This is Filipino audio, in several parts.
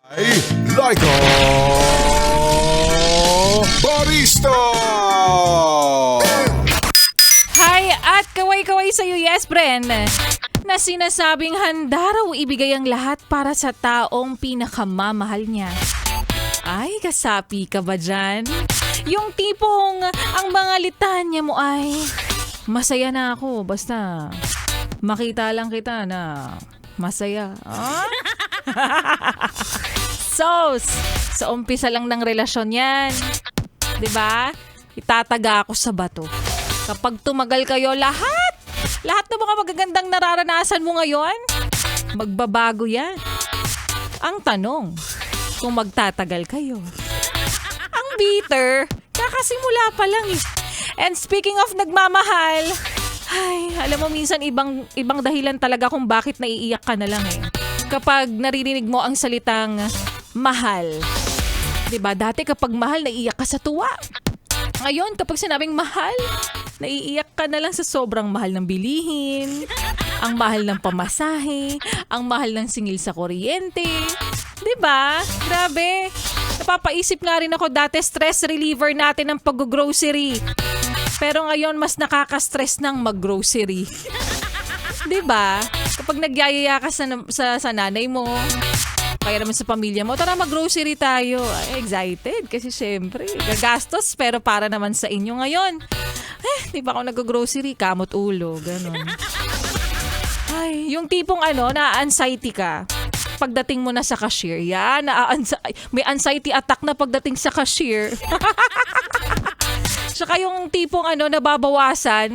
Laika Barista! Hi at kaway-kaway sa'yo, yes, Bren, na sinasabing handa raw ibigay ang lahat para sa taong pinakamamahal niya. Ay, kasapi ka ba dyan? Yung tipong ang mga litanya mo ay, masaya na ako, basta makita lang kita na masaya. Ah? So, sa umpisa lang ng relasyon yan. 'Di ba? Itataga ako sa bato. Kapag tumagal kayo, lahat ng mga magagandang nararanasan mo ngayon, magbabago yan. Ang tanong, kung magtatagal kayo. Ang bitter, kakasimula pa lang eh. And speaking of nagmamahal, ay, alam mo minsan ibang dahilan talaga kung bakit naiiyak ka na lang eh. Kapag naririnig mo ang salitang mahal. 'Di ba? Dati kapag mahal, naiiyak ka sa tuwa. Ngayon, kapag sinabing mahal, naiiyak ka na lang sa sobrang mahal ng bilihin, ang mahal ng pamasahe, ang mahal ng singil sa kuryente. 'Di ba? Grabe. Napapaisip nga rin ako, dati stress reliever natin ang pag-grocery. Pero ngayon, mas nakaka-stress ng mag-grocery. 'Di ba? Kapag nagyayaya ka sa nanay mo, kaya naman sa pamilya mo, tara mag-grocery tayo. Ay, excited kasi syempre, gagastos pero para naman sa inyo ngayon. Di ba ako nag-grocery, kamot ulo, ganun. Ay, yung tipong na-anxiety ka pagdating mo na sa cashier. Yan, may anxiety attack na pagdating sa cashier. Tsaka yung tipong nababawasan,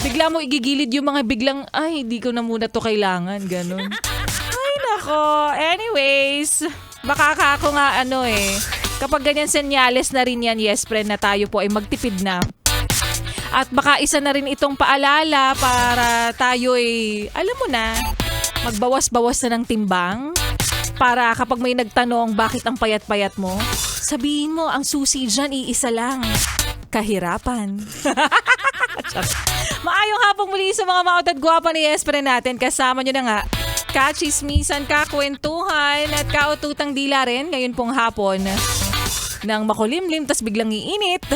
bigla mo igigilid yung mga biglang, ay, di ko na muna to kailangan, ganun. Ako, anyways, baka ako nga kapag ganyan senyales na rin yan, yes friend, na tayo po ay magtipid na. At baka isa na rin itong paalala para tayo ay, alam mo na, magbawas-bawas na ng timbang. Para kapag may nagtanong bakit ang payat-payat mo, sabihin mo ang susi dyan iisa lang, kahirapan. Maayong hapong muli sa mga maot at gwapa ni yes friend natin. Kasama nyo na nga, kachismisan, kakwentuhan at kaututang dila rin ngayon pong hapon nang makulimlim tas biglang iinit,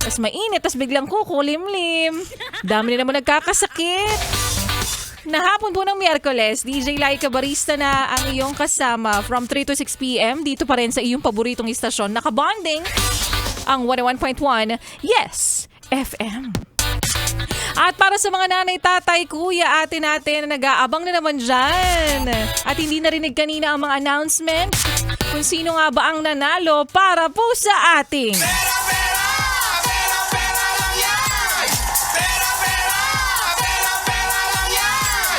tas mainit tas biglang kukulimlim. Dami na naman nagkakasakit. Na hapon po ng Miyerkules, DJ Laika Barista na ang iyong kasama from 3 to 6 p.m. dito pa rin sa iyong paboritong istasyon. Nakabonding ang 101.1 Yes FM. At para sa mga nanay, tatay, kuya, ate natin na nag-aabang na naman dyan at hindi narinig kanina ang mga announcement kung sino nga ba ang nanalo para po sa ating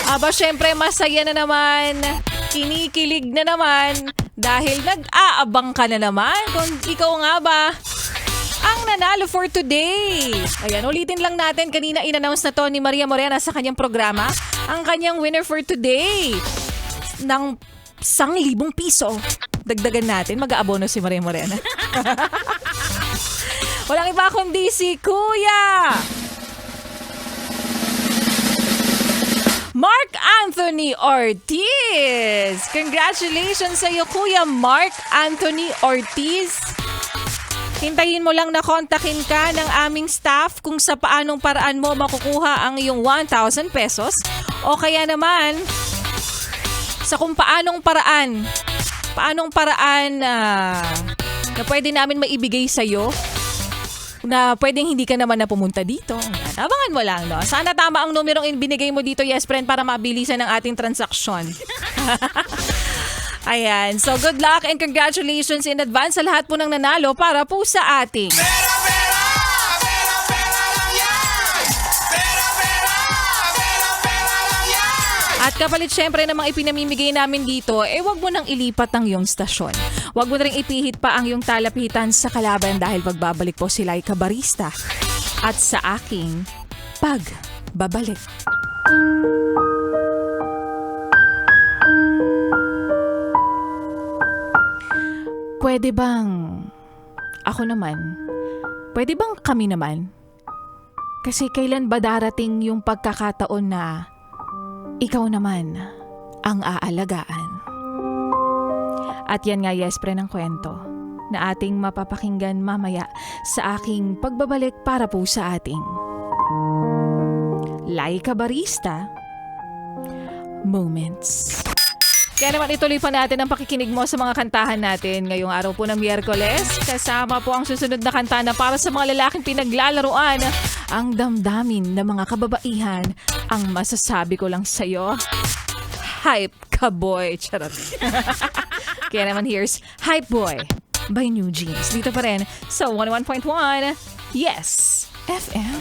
aba, syempre masaya na naman, kinikilig na naman dahil nag-aabang ka na naman kung ikaw nga ba ang nanalo for today. Ayan, ulitin lang natin. Kanina in-announce na to ni Maria Morena sa kanyang programa. Ang kanyang winner for today ng 1,000 piso. Dagdagan natin, mag-aabono si Maria Morena. Walang iba kundi si Kuya Mark Anthony Ortiz. Congratulations sa iyo, Kuya Mark Anthony Ortiz. Hintayin mo lang na kontakin ka ng aming staff kung sa paanong paraan mo makukuha ang iyong 1,000 pesos o kaya naman sa kung paanong paraan na pwede namin maibigay sa'yo na pwedeng hindi ka naman na pumunta dito. Abangan mo lang, no? Sana tama ang numerong binigay mo dito, yes friend, para mabilisan ang ating transaksyon. Ayan. So, good luck and congratulations in advance sa lahat po ng nanalo para po sa ating at kapalit syempre ng mga ipinamimigay namin dito, wag mo nang ilipat ang iyong stasyon. Wag mo na rin ipihit pa ang iyong talapitan sa kalaban dahil pagbabalik po si Laika Barista at sa aking pagbabalik. Pwede bang ako naman? Pwede bang kami naman? Kasi kailan ba darating yung pagkakataon na ikaw naman ang aalagaan? At yan nga, Yespre, ng kwento na ating mapapakinggan mamaya sa aking pagbabalik para po sa ating Laika Barista Moments. Kaya naman ituloy pa natin ang pakikinig mo sa mga kantahan natin ngayong araw po ng Miyerkules. Kasama po ang susunod na kanta na para sa mga lalaking pinaglalaruan ang damdamin ng mga kababaihan. Ang masasabi ko lang sa'yo, hype ka boy. Charot. Kaya naman here's Hype Boy by New Jeans. Dito pa rin sa 101.1 Yes FM.